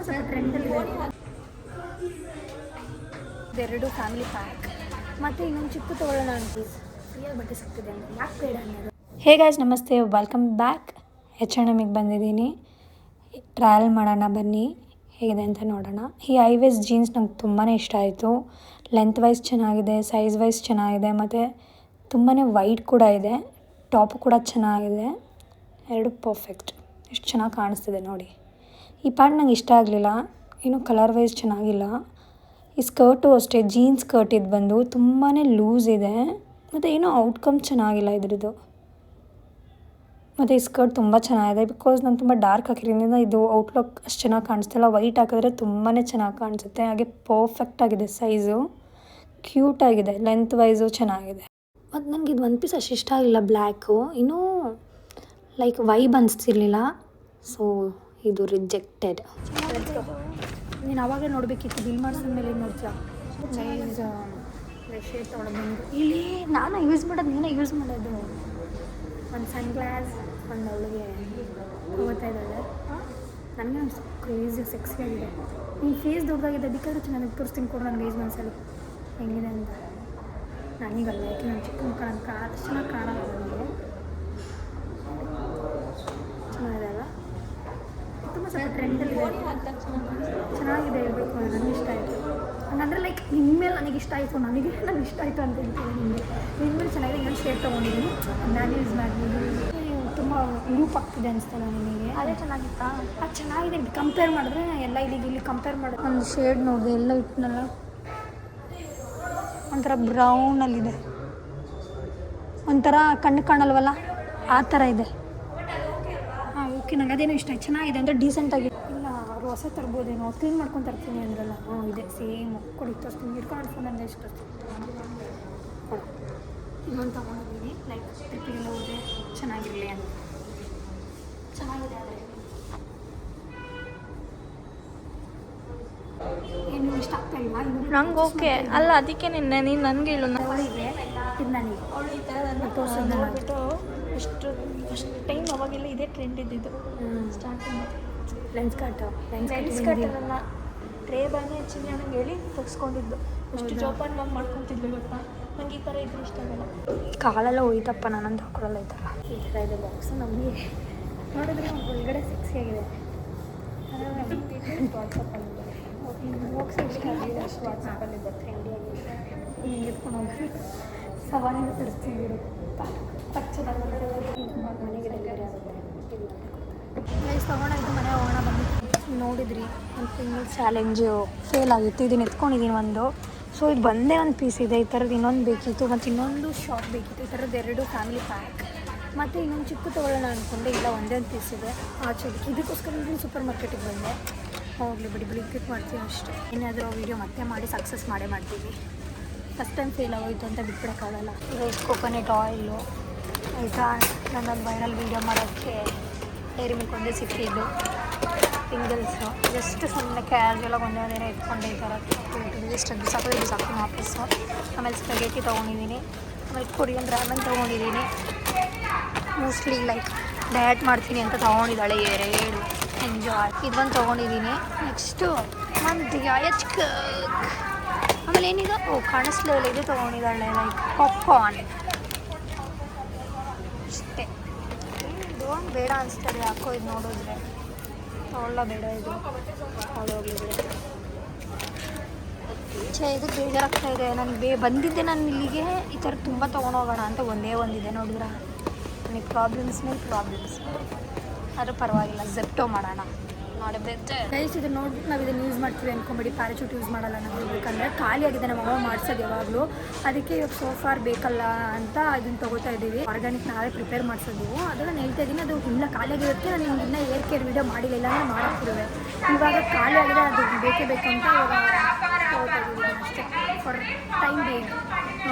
ಸ್ವಲ್ಪ ಟ್ರೆಂಡಲ್ಲಿದೆ. ಇದೆರಡು family pack ಮತ್ತು ಇನ್ನೊಂದು ಚಿಕ್ಕ ತೊಗೊಳ್ಳೋಣ ಅಂತ ಫ್ರೀಯಾಗಿ ಬಟ್ಟೆ ಸಿಗ್ತಿದೆ ಅಂತ ಯಾಕೆ ಬೇಡ ಅನ್ನೋದು. ಹೇ ಗಾಯ್ಸ್, ನಮಸ್ತೆ, ವೆಲ್ಕಮ್ ಬ್ಯಾಕ್. H&Mಗೆ ಬಂದಿದ್ದೀನಿ. ಟ್ರಯಲ್ ಮಾಡೋಣ ಬನ್ನಿ, ಹೇಗಿದೆ ಅಂತ ನೋಡೋಣ. ಈ ಹೈ ವೇಸ್ಟ್ ಜೀನ್ಸ್ ನಂಗೆ ತುಂಬಾ ಇಷ್ಟ ಆಯಿತು. ಲೆಂತ್ ವೈಸ್ ಚೆನ್ನಾಗಿದೆ, ಸೈಜ್ ವೈಸ್ ಚೆನ್ನಾಗಿದೆ, ಮತ್ತು ತುಂಬಾ ವೈಡ್ ಕೂಡ ಇದೆ. ಟಾಪು ಕೂಡ ಚೆನ್ನಾಗಿದೆ, ಎರಡು ಪರ್ಫೆಕ್ಟ್. ಎಷ್ಟು ಚೆನ್ನಾಗಿ ಕಾಣಿಸ್ತಿದೆ ನೋಡಿ. ಈ ಪ್ಯಾಂಟ್ ನಂಗೆ ಇಷ್ಟ ಆಗಲಿಲ್ಲ, ಏನೋ ಕಲರ್ ವೈಸ್ ಚೆನ್ನಾಗಿಲ್ಲ. ಈ ಸ್ಕರ್ಟು ಅಷ್ಟೇ, ಜೀನ್ಸ್ ಸ್ಕರ್ಟ್ ಇದು ಬಂದು ತುಂಬಾ ಲೂಸ್ ಇದೆ, ಮತ್ತು ಏನೋ ಔಟ್ಕಮ್ ಚೆನ್ನಾಗಿಲ್ಲ ಇದ್ರದ್ದು. ಮತ್ತು ಈ ಸ್ಕರ್ಟ್ ತುಂಬ ಚೆನ್ನಾಗಿದೆ, ಬಿಕಾಸ್ ನಾನು ತುಂಬ ಡಾರ್ಕ್ ಹಾಕಿರೋದ್ರಿಂದ ಇದು ಔಟ್ಲುಕ್ ಅಷ್ಟು ಚೆನ್ನಾಗಿ ಕಾಣಿಸ್ತಿಲ್ಲ. ವೈಟ್ ಹಾಕಿದ್ರೆ ತುಂಬಾ ಚೆನ್ನಾಗಿ ಕಾಣಿಸುತ್ತೆ. ಹಾಗೆ ಪರ್ಫೆಕ್ಟಾಗಿದೆ, ಸೈಜು ಕ್ಯೂಟಾಗಿದೆ, ಲೆಂತ್ ವೈಸು ಚೆನ್ನಾಗಿದೆ. ಮತ್ತು ನನಗೆ ಇದು ಒಂದು ಪೀಸ್ ಅಷ್ಟು ಇಷ್ಟ ಆಗಿಲ್ಲ, ಬ್ಲ್ಯಾಕು. ಇನ್ನೂ ಲೈಕ್ ವೈಬ್ ಅನಿಸ್ತಿರ್ಲಿಲ್ಲ, ಸೊ ಇದು ರಿಜೆಕ್ಟೆಡ್. ನೀನು ಅವಾಗಲೇ ನೋಡಬೇಕಿತ್ತು, ಬಿಲ್ ಮಾಡಿಸಿದ ಮೇಲೆ ನೋಡ್ತೀಯ. ಸೈಜ್ ಶೇಡ್ ತೊಗೊಳೋದು ಇಲ್ಲಿ ನಾನು ಯೂಸ್ ಮಾಡೋದು, ನೀನೇ ಯೂಸ್ ಮಾಡೋದು. ಒಂದು ಸನ್ ಗ್ಲಾಸ್, ಒಂದು ಅವಳಿಗೆ ಹೋಗ್ತಾ ಇದ್ದಾಳೆ. ನನಗೆ ಒಂದು ಕ್ರೇಜಿ ಸೆಕ್ಸಿ ಆಗಿದೆ. ನೀನು ಫೇಸ್ ದೊಡ್ಡದಾಗಿದೆ, ಬೇಕಾದ್ರೆ ಚೆನ್ನಾಗಿ ತೋರಿಸ್ತೀನಿ ಕೊಡು ನನಗೆ ಯೂಸ್ ಮಾಡಿಸಲು ಹೆಂಗಿದೆ ಅಂತ. ನನಗಲ್ಲ, ಯಾಕೆ ನಾನು ಚಿಕ್ಕ ಮುಖ ಅಂತ ಅಷ್ಟು ಚೆನ್ನಾಗಿ ಕಾಣಲ್ಲ ನನಗೆ. ಚೆನ್ನಾಗಿದೆ ಅಲ್ಲ, ತುಂಬ ಸ್ವಲ್ಪ ಟ್ರೆಂಡಲ್ಲಿದೆ, ಚೆನ್ನಾಗಿದೆ ಹೇಳ್ಬೇಕು. ನನಗೆ ಇಷ್ಟ ಆಯಿತು. ಹಂಗಂದರೆ ಲೈಕ್ ನಿನ್ಮೇಲೆ ನನಗೆ ಇಷ್ಟ ಆಯಿತು, ನನಗೆ ಇಷ್ಟ ಆಯಿತು ಅಂತ ಹೇಳ್ತೀನಿ. ನಿನ್ಮೇಲೆ ಚೆನ್ನಾಗಿದೆ. ಇನ್ನೊಂದು ಶೇಡ್ ತೊಗೊಂಡಿದ್ದೀನಿ, ನಾನು ಯೂಸ್ ಮಾಡ್ಬೋದು. ತುಂಬ ಲೂಪ್ ಆಗ್ತಿದೆ ಅನಿಸ್ತಲ್ಲ ನಿನಗೆ? ಅದೇ ಚೆನ್ನಾಗಿತ್ತಾ? ಅದು ಚೆನ್ನಾಗಿದೆ. ಕಂಪೇರ್ ಮಾಡಿದ್ರೆ ಎಲ್ಲ ಇಲ್ಲಿ ಕಂಪೇರ್ ಮಾಡಿದ್ರೆ ಒಂದು ಶೇಡ್ ನೋಡಿದೆ, ಎಲ್ಲ ಇಟ್ಟನಲ್ಲ ಒಂಥರ ಬ್ರೌನಲ್ಲಿದೆ, ಒಂಥರ ಕಣ್ಣು ಕಾಣಲ್ವಲ್ಲ ಆ ಥರ ಇದೆ. ಹಾಂ, ಓಕೆ, ನಂಗೆ ಅದೇನೋ ಇಷ್ಟ ಆಯ್ತು, ಚೆನ್ನಾಗಿದೆ ಅಂದರೆ ಡೀಸೆಂಟಾಗಿ. ಇಲ್ಲ ಅವರು ಹೊಸ ತರ್ಬೋದೇನೋ, ಕ್ಲೀನ್ ಮಾಡ್ಕೊಂಡು ತರ್ತೀನಿ ಅಂದ್ರಲ್ಲ. ಇದೆ ಸೇಮ್. ಕೊಡಿ ತೋರಿಸ್ತೀನಿ, ಇಟ್ಕೊಂಡು ಫೋನ್ ಅಂದರೆ ಎಷ್ಟು ಕೊಡು. ಇನ್ನೊಂದು ತೊಗೊಂಡಿದ್ದೀನಿ, ಲೈಕ್ ಟ್ರಿಪ್ಪಿಗೆಲ್ಲ ಹೋದರೆ ಚೆನ್ನಾಗಿರಲಿ ಅಂತ. ಚೆನ್ನಾಗಿದೆ. ಆದರೆ ಏನು ಇಷ್ಟ ಆಗ್ತಾ ಇಲ್ವಾ? ನಂಗೆ ಓಕೆ ಅಲ್ಲ, ಅದಕ್ಕೆ ನೀನು ನನಗೆ ಹೇಳು. ಅವಳಿಗೆ ಇದು ನನಗೆ ಅವಳು ಈ ಥರ ತೋರಿಸಿದ್ದು ನೋಡಿಬಿಟ್ಟು ಫಸ್ಟ್ ಟೈಮ್ ಅವಾಗೆಲ್ಲ ಇದೇ ಟ್ರೆಂಡ್ ಇದ್ದಿದ್ದು ಸ್ಟಾರ್ಟಿಂಗ್. ಲೆನ್ಸ್ ಕಟ್ಟು ಕಟ್ಟರಲ್ಲ, ಟ್ರೇ ಬಾನೇ ಹೆಚ್ಚಿಗೆ ನಂಗೆ ಹೇಳಿ ತೆಗೆಸ್ಕೊಂಡಿದ್ದು. ಎಷ್ಟು ಜೋಪಾನವಾಗಿ ಮಾಡ್ಕೊತಿದ್ಲು ಗೊತ್ತಾ. ನಂಗೆ ಈ ಥರ ಇದ್ರೆ ಇಷ್ಟ ಆಗಲ್ಲ. ಕಾಲೆಲ್ಲ ಹೋಯ್ತಪ್ಪ, ನಾನಂತ ಹಾಕೊಡಲ್ಲ ಈ ಥರ. ಈ ಥರ ಇದೆ ಬಾಕ್ಸ್. ನಮಗೆ ನೋಡಿದ್ರೆ ಒಳಗಡೆ ಸೆಕ್ಸಿಯಾಗಿದೆ. ವಾಟ್ಸಪ್ಪಲ್ಲಿದೆ ಬಾಕ್ಸ್ ಇಷ್ಟ ಆಗಿದೆ, ಅಷ್ಟು ವಾಟ್ಸಪ್ಪಲ್ಲಿದೆ ಟ್ರೆಂಡಿಯಾಗಿದೆ. ಹಿಂಗೆ ಎತ್ಕೊಂಡು ಹೋಗಿ ಸವಾಲಿಂದ ತರಿಸ್ತೀವಿ ಬಿಡು. ಚೆನ್ನಾಗಿ ಮನೆಗೆ ಡೆಲಿವರಿ ಆಗುತ್ತೆ. ಗೈಸ್ ತೊಗೊಂಡಾಯ್ತು, ಮನೆ ಹೋಗೋಣ ಬನ್ನಿ. ನೋಡಿದ್ರಿ ಒಂದು ತಿಂಗಳು ಚಾಲೆಂಜು ಫೇಲ್ ಆಗಿತ್ತು. ಇದನ್ನು ಎತ್ಕೊಂಡಿದ್ದೀನಿ ಒಂದು. ಸೊ ಇದು ಬಂದೇ ಒಂದು ಪೀಸ್ ಇದೆ. ಈ ಥರದ್ದು ಇನ್ನೊಂದು ಬೇಕಿತ್ತು, ಮತ್ತು ಇನ್ನೊಂದು ಶಾಪ್ ಬೇಕಿತ್ತು. ಈ ಥರದ್ದು ಎರಡು ಫ್ಯಾಮಿಲಿ ಪ್ಯಾಕ್ ಮತ್ತು ಇನ್ನೊಂದು ಚಿಕ್ಕ ತೊಗೊಳ್ಳೋಣ ಅಂದ್ಕೊಂಡೆ. ಇಲ್ಲ, ಒಂದೇ ಒಂದು ಪೀಸ್ ಇದೆ ಆಚೆಗೆ. ಇದಕ್ಕೋಸ್ಕರ ಇದನ್ನು ಸೂಪರ್ ಮಾರ್ಕೆಟಿಗೆ ಬಂದೆ. ಹೋಗಲಿ ಬಿಡಿ, ಬ್ಲಿಂಕಿಟ್ ಮಾಡ್ತೀವಿ ಅಷ್ಟೇ. ಏನಾದರೂ ವೀಡಿಯೋ ಮತ್ತೆ ಮಾಡಿ ಸಕ್ಸಸ್ ಮಾಡೇ ಮಾಡ್ತೀವಿ. ಫಸ್ಟ್ ಟೈಮ್ ಫೇಲ್ ಆಗೋಯ್ತು ಅಂತ ಬಿಟ್ಬಿಡೋಕ್ಕಾಗಲ್ಲ. ಈಗ ಕೋಕೋನಟ್ ಆಯಿಲು ಆಯಿತಾ. ನನ್ನೊಂದು ವೈರಲ್ ವೀಡಿಯೋ ಮಾಡೋಕ್ಕೆ ಡೈರಿ ಮಿಲ್ಕ್ ಒಂದೇ ಸಿಕ್ಕಿದ್ದು, ಪಿಂಗಲ್ಸು ಜಸ್ಟ್ ಸುಮ್ಮನೆ ಕ್ಯಾಶುವಲಾಗಿ ಒಂದೇನೇನೋ ಎತ್ಕೊಂಡೆ. ಈ ಥರ ಜಸ್ಟ್ ಅದು ಸಾಕ್ತೀನಿ ವಾಪಸ್ಸು. ಆಮೇಲೆ ಸ್ಪೆಗೆಟಿ ತೊಗೊಂಡಿದ್ದೀನಿ, ಆಮೇಲೆ ಕೊರಿಯನ್ ರಾಮನ್ ತೊಗೊಂಡಿದ್ದೀನಿ. ಮೋಸ್ಟ್ಲಿ ಲೈಕ್ ಡಯಟ್ ಮಾಡ್ತೀನಿ ಅಂತ ತೊಗೊಂಡಿದ್ದಾಳೆ ಎರಡು. ಎಂಜಾಯ್. ಇದೊಂದು ತೊಗೊಂಡಿದ್ದೀನಿ. ನೆಕ್ಸ್ಟು ಒಂದು ಯಾಯಚ್ಕ. ಆಮೇಲೆ ಏನೀಗ ಕಾಣಿಸ್ಲಿಲ್ಲ, ಇದು ತೊಗೊಂಡಿದ್ದಾಳೆ ಲೈಕ್ ಪಾಪ್ಕಾರ್ನ್. ಅಷ್ಟೇ. ಇದು ಬೇಡ ಅನಿಸ್ತದೆ ಯಾಕೋ ಇದು ನೋಡಿದ್ರೆ. ತೊಗೊಳ್ಳ ಬೇಡ ಇದು, ಹೋಗಲಿ ಬೇಡ. ಇದು ಬೇಜಾರಾಗ್ತಾ ಇದೆ ನನಗೆ. ಬಂದಿದ್ದೆ ನಾನು ಇಲ್ಲಿಗೆ ಈ ಥರ ತುಂಬ ತೊಗೊಂಡೋಗೋಣ ಅಂತ, ಒಂದೇ ಒಂದಿದೆ ನೋಡಿದ್ರೆ. ನನಗೆ ಪ್ರಾಬ್ಲಮ್ಸ್ ಮೇಲೆ ಪ್ರಾಬ್ಲಮ್ಸ್, ಆದರೂ ಪರವಾಗಿಲ್ಲ, ಝೆಪ್ಟೋ ಮಾಡೋಣ. ನೋಡಬೇಕು ಗೈಸ್, ಇದು ನೋಡ್ಬಿಟ್ಟು ನಾವು ಇದನ್ನು ಯೂಸ್ ಮಾಡ್ತೀವಿ ಅಂದ್ಕೊಂಬಿಡಿ. ಪ್ಯಾರಾಚೂಟ್ ಯೂಸ್ ಮಾಡಲ್ಲ ನಾವು. ಬೇಕಂದರೆ ಖಾಲಿ ಆಗಿದೆ, ನಮ್ಮ ಅಮ್ಮ ಮಾಡ್ಸೋದು ಯಾವಾಗಲೂ. ಅದಕ್ಕೆ ಇವಾಗ ಸೋಫಾರ್ ಬೇಕಲ್ಲ ಅಂತ ಇದನ್ನು ತೊಗೋತಾ ಇದ್ದೀವಿ. ಆರ್ಗ್ಯಾನಿಕ್ ನಾವೇ ಪ್ರಿಪೇರ್ ಮಾಡಿಸೋದು. ಅದನ್ನು ನಾನು ಹೇಳ್ತಾ ಇದ್ದೀನಿ, ಅದು ಇಲ್ಲ ಖಾಲಿ ಆಗಿರೋದಕ್ಕೆ ನಾನು ನಿಮ್ಗೆ ಇನ್ನೂ ಏರ್ ಕೇರ್ ವೀಡಿಯೋ ಮಾಡಿಲ್ಲ ಅಂದರೆ ಮಾಡೋಕ್ಕಿರುವೆ. ಇವಾಗ ಖಾಲಿ ಆಗಿದೆ, ಅದು ಬೇಕೇ ಬೇಕು ಅಂತ ಇವಾಗ ತೊಗೋತಾ ಇದ್ದೀವಿ ಅಷ್ಟೇ. ಫಾರ್ ಟೈಮ್ ಬೇಕು,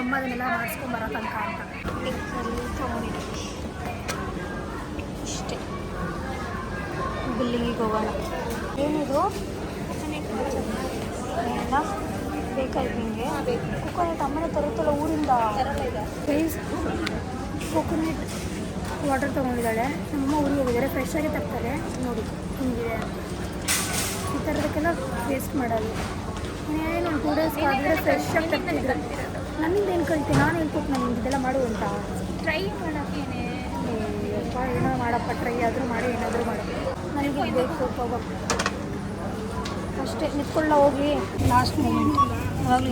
ಅಮ್ಮ ಅದನ್ನೆಲ್ಲ ಮಾಡಿಸ್ಕೊಂಬರೋ ತನಕ ಅಂತ ತೊಗೊಂಡಿದ್ದೀವಿ ಇಷ್ಟೇ. ಬಿಲ್ಲಿಂಗಿಗೆ ಹೋಗೋಣ. ಏನಿದು ಎಲ್ಲ ಬೇಕಾಯ್ತು ನಿಮಗೆ? ಕೋಕೋನಟ್ ಅಮ್ಮನೇ ತರುತ್ತಲ್ಲ ಊರಿಂದ. ಪ್ರೈಸ್ ಕೋಕೋನಟ್ ವಾಟರ್ ತೊಗೊಂಡಿದ್ದಾಳೆ. ನಮ್ಮ ಊರಿಗೆ ಹೋಗಿದ್ದಾರೆ, ಫ್ರೆಶ್ ಆಗಿ ತರ್ತಾರೆ. ನೋಡಿ ಹಿಂಗಿದೆ. ಈ ಥರದ ವೇಸ್ಟ್ ಮಾಡೋದು. ಏನು 2 ಡೇಸ್ ಆದರೆ ಫ್ರೆಶ್ ಆಗಿ ತರ್ತಿದ್ರು. ನನ್ನಿಂದ ಏನು ಕಲಿತೆ, ನಾನು ಹೇಳ್ಕೊಟ್ಟು ನನಗೆ ಇದೆಲ್ಲ ಮಾಡು ಅಂತ. ಟ್ರೈ ಮಾಡೋಕ್ಕೇನೆ ಏನೋ ಮಾಡಪ್ಪ, ಟ್ರೈ ಆದರೂ ಮಾಡಿ ಏನಾದರೂ ಮಾಡಿ. ನನಗೆ ಬೇಕು ಹೋಗೋ ಅಷ್ಟೇ. ನಿಂತ್ಕೊಳ್ಳ ಹೋಗಿ ಲಾಸ್ಟ್ ಮೂಮೆಂಟ್ ಆವಾಗಲೂ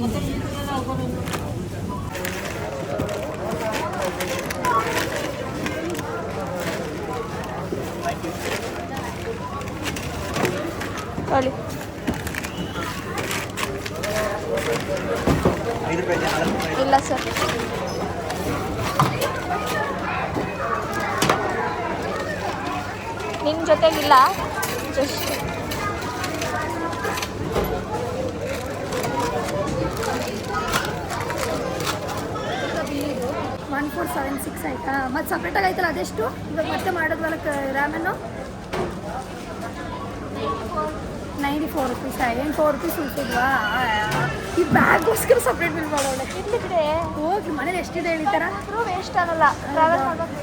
ಹೇಳಿ. ಇಲ್ಲ ಸರ್, ನಿಮ್ಮ ಜೊತೆಗಿಲ್ಲ, ಜಸ್ಟ್ 1476 ಆಯಿತಾ. ಮತ್ತು ಸಪ್ರೇಟಾಗಿ ಆಯ್ತಲ್ಲ ಅದೆಷ್ಟು ಇವಾಗ ಮತ್ತೆ ಮಾಡೋದ್ವಲ್ಲ ರಾಮನ್ನು 94 ರುಪೀಸ್. ಏನು 4 ರುಪೀಸ್ ಉಳಿಸಿದ್ವಾ? ಈ ಬ್ಯಾಗ್ಗೋಸ್ಕರ ಸಪ್ರೇಟ್ ಬಿಲ್ ಮಾಡೋಣ. ಇಲ್ಲಿ ಕಡೆ ಹೋಗಿ ಮನೇಲಿ ಎಷ್ಟಿದೆ ಹೇಳಿತಾರ, ವೇಸ್ಟ್ ಆಗಲ್ಲ ಟ್ರಾವೆಲ್ ಮಾಡೋದು.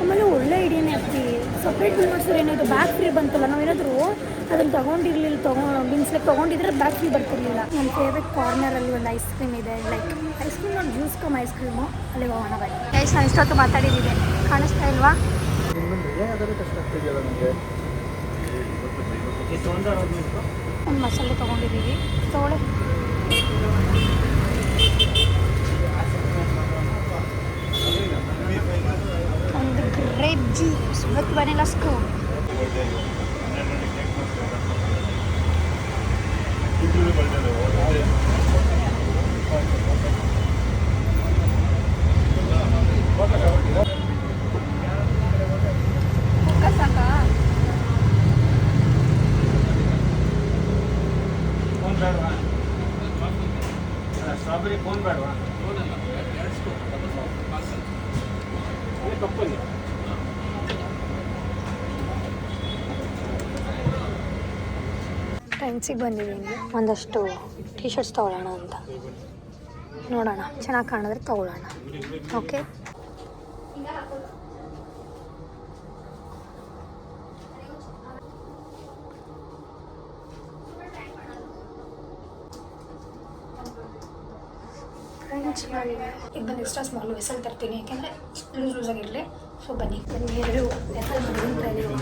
ಆಮೇಲೆ ಒಳ್ಳೆ ಐಡಿಯಾನೇ ಆಗ್ತೀವಿ. ಸಪ್ರೇಟ್ ಬಿಲ್ ಮಾಡಿಸಿದ್ರೆ ಏನಾಯಿತು, ಬ್ಯಾಗ್ ಫ್ರೀ ಬಂತಲ್ಲ. ನಾವೇನಾದರೂ ಅದನ್ನು ತೊಗೊಂಡಿರಲಿಲ್ಲ, ಬಿನ್ಸ್ಲೆಕ್ ತೊಗೊಂಡಿದ್ರೆ ಬ್ಯಾಗ್ ಫ್ರೀ ಬರ್ತಿರ್ಲಿಲ್ಲ. ನನ್ನ ಫೇವ್ರೆಟ್ ಕಾರ್ನರಲ್ಲಿ ಒಂದು ಐಸ್ ಕ್ರೀಮ್ ಇದೆ, ಲೈಕ್ ಐಸ್ ಕ್ರೀಮ್, ಒಂದು ಜ್ಯೂಸ್ ಕಮ್ ಐಸ್ ಕ್ರೀಮು. ಅಲ್ಲಿಗೆ ಹೋಗೋಣ ಬನ್ನಿ. ಗೈಸ್, ನಾನು ಇಷ್ಟೊತ್ತು ಮಾತಾಡಿದ್ದೀನಿ, ಕಾಣಿಸ್ತಾ ಇಲ್ವಾ? ಒಂದು ಮಸಾಲೆ ತೊಗೊಂಡಿದ್ದೀವಿ, ತೊಗೊಳ್ಳಿ. ಒಂದು grape juice with vanilla scoop. ಸಾಕಾ? ಸ್ಟ್ರಾಬೆರಿ ಕೋನ್ ಬೇಡವಾ? ಕಪ್ಪಲ್ಲಿ ಟ್ರೆಂಡ್ಸಿಗೆ ಬಂದಿದ್ದೀನಿ. ಒಂದಷ್ಟು ಟಿ ಶರ್ಟ್ಸ್ ತೊಗೊಳ್ಳೋಣ ಅಂತ. ನೋಡೋಣ, ಚೆನ್ನಾಗಿ ಕಾಣಿದ್ರೆ ತೊಗೊಳ್ಳೋಣ. ಓಕೆ, ಈಗ ಬಂದು ಎಕ್ಸ್ಟ್ರಾ ಸ್ಮಾಲ್ ವೆಸಲ್ ತರ್ತೀನಿ, ಯಾಕೆಂದರೆ ಲೂಸಾಗಿರಲಿ. ಸೊ ಬನ್ನಿ ಎರಡು ವೆಸಲ್ ಮಾಡಿದ್ದೀನಿ.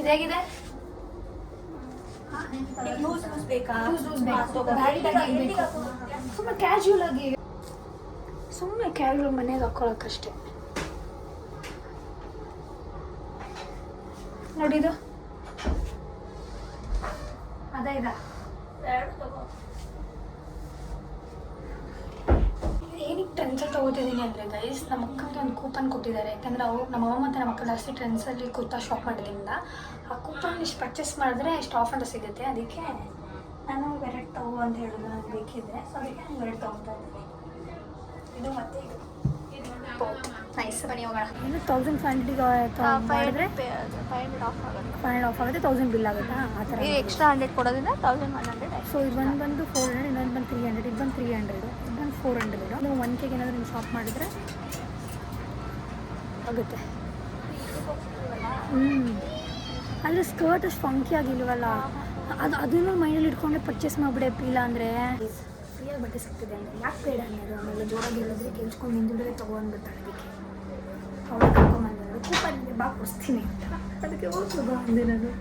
ಇದೇಗಿದೆ ಸುಮ್ಮನೆ ಕ್ಯಾಶುವಲ್ ಆಗಿ, ಸುಮ್ಮನೆ ಕ್ಯಾಶುವಲ್ ಮನೆಗೆ ಹಾಕ್ಕೊಳಕ್ಕಷ್ಟೇ. ನೋಡಿದು ಅದೇ ಇದೆ. ಏನಕ್ಕೆ ಟ್ರೆಂಡ್ಸಲ್ಲಿ ತೊಗೋತಿದ್ದೀನಿ ಅಂದರೆ ಗೈಸ್, ನಮ್ಮ ಅಕ್ಕಂಗೆ ಒಂದು ಕೂಪನ್ ಕೊಟ್ಟಿದ್ದಾರೆ. ಯಾಕಂದರೆ ನಮ್ಮ ಅಮ್ಮ ಮತ್ತು ನಮ್ಮ ಅಕ್ಕ ಜಾಸ್ತಿ ಟ್ರೆಂಡ್ಸಲ್ಲಿ ಕುರ್ತಾ ಶಾಪ್ ಮಾಡೋದ್ರಿಂದ ಆ ಕೂಪನ್ ಇಷ್ಟು ಪರ್ಚೇಸ್ ಮಾಡಿದ್ರೆ ಇಷ್ಟು ಆಫ್ ಅಂತ ಸಿಗುತ್ತೆ. ಅದಕ್ಕೆ ನಾನು 2 ತಗೋ ಅಂತ ಹೇಳಿದ್ರು, ನನಗೆ ಬೇಕಿದೆ. ಸೊ ಅದಕ್ಕೆ ನಾನು 2 ತೊಗೊತಾ ಇದ್ದೀನಿ. ಇದು ಮತ್ತು ಇದು ನೈಸ್. ಬನ್ನಿ ಹೋಗೋಣ. ಇನ್ನು 1500 ಮಾಡಿದ್ರೆ 500 ಆಫ್ ಆಗುತ್ತೆ. 500 ಆಫ್ ಆಗುತ್ತೆ, 1000 ಬಿಲ್ ಆಗುತ್ತಾ ಆ ಥರ. ಇದು ಎಕ್ಸ್ಟ್ರಾ 100 ಕೊಡೋದ್ರಿಂದ 1100. ಸೊ ಇದು ಬಂದು 400, ಇನ್ನೊಂದು ಬಂದು 300, ಇದು ಬಂದು 300, ಇದು ಬಂದು 400. ನೀವು 1Kಗೆ ಏನಾದರೂ ನೀವು ಶಾಪ್ ಮಾಡಿದ್ರೆ ಆಗುತ್ತೆ. ಅಂದರೆ ಸ್ಕರ್ಟ್ ಅಷ್ಟು ಫಂಕಿ ಆಗಿಲ್ವಲ್ಲ, ಅದನ್ನು ಮೈಂಡಲ್ಲಿ ಇಟ್ಕೊಂಡೆ ಪರ್ಚೇಸ್ ಮಾಡಿಬಿಡೆ. ಇಲ್ಲ ಅಂದರೆ ಫ್ರೀಯಾಗಿ ಬಟ್ಟೆ ಸಿಗ್ತಿದೆ ಅಂದರೆ ಯಾಕೆ ಬೇಡ ಅನ್ನೋದು. ಆಮೇಲೆ ಜೋರಾಗಿ ಹೇಳಿದ್ರೆ ಕೇಳಿಸ್ಕೊಂಡು ಹಿಂದುಗಡೆ ತೊಗೊಂಡ್ಬಿಡ್ತಾಳೆ. ಅದಕ್ಕೆ ಅವಳು ಕರ್ಕೊಂಬಂದಿರೋದು ಕೂಪನ್ ಇದೆ, ಬಾ ಕೊಡಿಸ್ತೀನಿ ಅಂತ. ಅದಕ್ಕೆ ಹೋಗಿ ಬಾ ಅಂದಿರೋದು.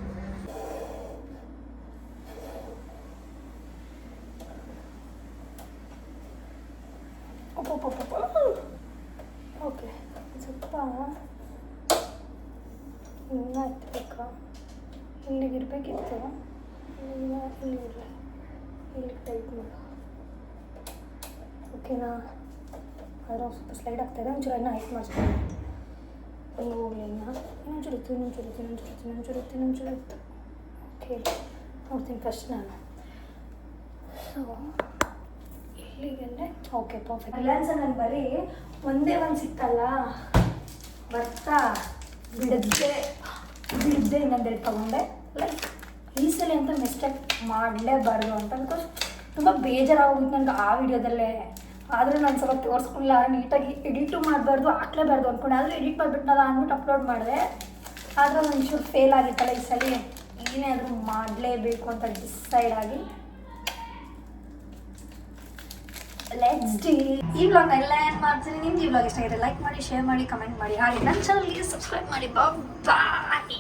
ಓಕೆ, ಸ್ವಲ್ಪ ಇನ್ನೂ ಹತ್ತಬೇಕಾ? ಇಲ್ಲಿಗಿರ್ಬೇಕಿತ್ತು, ಇಲ್ಲಿ ಟೈಟ್ ಮಾಡು. ಓಕೆನಾ? ಆದರೆ ಸ್ವಲ್ಪ ಸ್ಲೈಡ್ ಆಗ್ತಾಯಿದೆ. ಒಂಚೂರು ಇನ್ನೂ ಹೈಟ್ ಮಾಡಿಸ್ಕೊಂಡು ಅಲ್ಲಿ ಹೋಗಲಿ. ಇನ್ನೊಂಚೂರು ಇತ್ತು. ಓಕೆ, ನೋಡ್ತೀನಿ ಫಸ್ಟ್ ನಾನು. ಸೊ ಇಲ್ಲಿಗೆ ಓಕೆ, ಪರ್ಫೆಕ್ಟ್. ರಿಲಯನ್ಸಲ್ಲಿ ಬರೀ ಒಂದೇ ಒಂದು ಸಿಕ್ತಲ್ಲ, ಬರ್ತಾ ಬಿಡದೆ ಇನ್ನೊಂದೆರಡು ತೊಗೊಂಡೆ. ಲೈಕ್ ಈ ಸಲ ಅಂತ ಮಿಸ್ಟೇಕ್ ಮಾಡಲೇಬಾರ್ದು ಅಂತ. ಬಿಕಾಸ್ ತುಂಬ ಬೇಜಾರಾಗೋಗಿತ್ತು ನನಗೆ ಆ ವಿಡಿಯೋದಲ್ಲೇ. ಆದರೂ ನಾನು ಸ್ವಲ್ಪ ತೋರಿಸ್ಕೊಳ್ಳಿಲ್ಲ, ನೀಟಾಗಿ ಎಡಿಟು ಮಾಡಬಾರ್ದು ಹಾಕ್ಲೇಬಾರ್ದು ಅಂದ್ಕೊಂಡೆ, ಆದರೂ ಎಡಿಟ್ ಮಾಡಿಬಿಟ್ನಲ್ಲ ಅಂದ್ಬಿಟ್ಟು ಅಪ್ಲೋಡ್ ಮಾಡಿದೆ. ಆದರೆ ಒಂಚೂರು ಫೇಲ್ ಆಗಿತ್ತಲ್ಲ ಈ ಸಲ, ಏನೇ ಆದರೂ ಮಾಡಲೇಬೇಕು ಅಂತ ಡಿಸೈಡ್ ಆಗಿ ಲೆಟ್ಸ್ ಡಿ. ಈ ವ್ಲಾಗ್ನ ಎಲ್ಲ ಏನು ಮಾಡ್ತೀನಿ, ನಿಮ್ದು ಈ ವ್ಲಾಗ್ ಇಷ್ಟ ಆಗಿದೆ ಲೈಕ್ ಮಾಡಿ, ಶೇರ್ ಮಾಡಿ, ಕಮೆಂಟ್ ಮಾಡಿ, ಹಾಗೆ ನನ್ನ ಚಾನಲ್ಗೆ ಸಬ್ಸ್ಕ್ರೈಬ್ ಮಾಡಿ. ಬಾಯ್.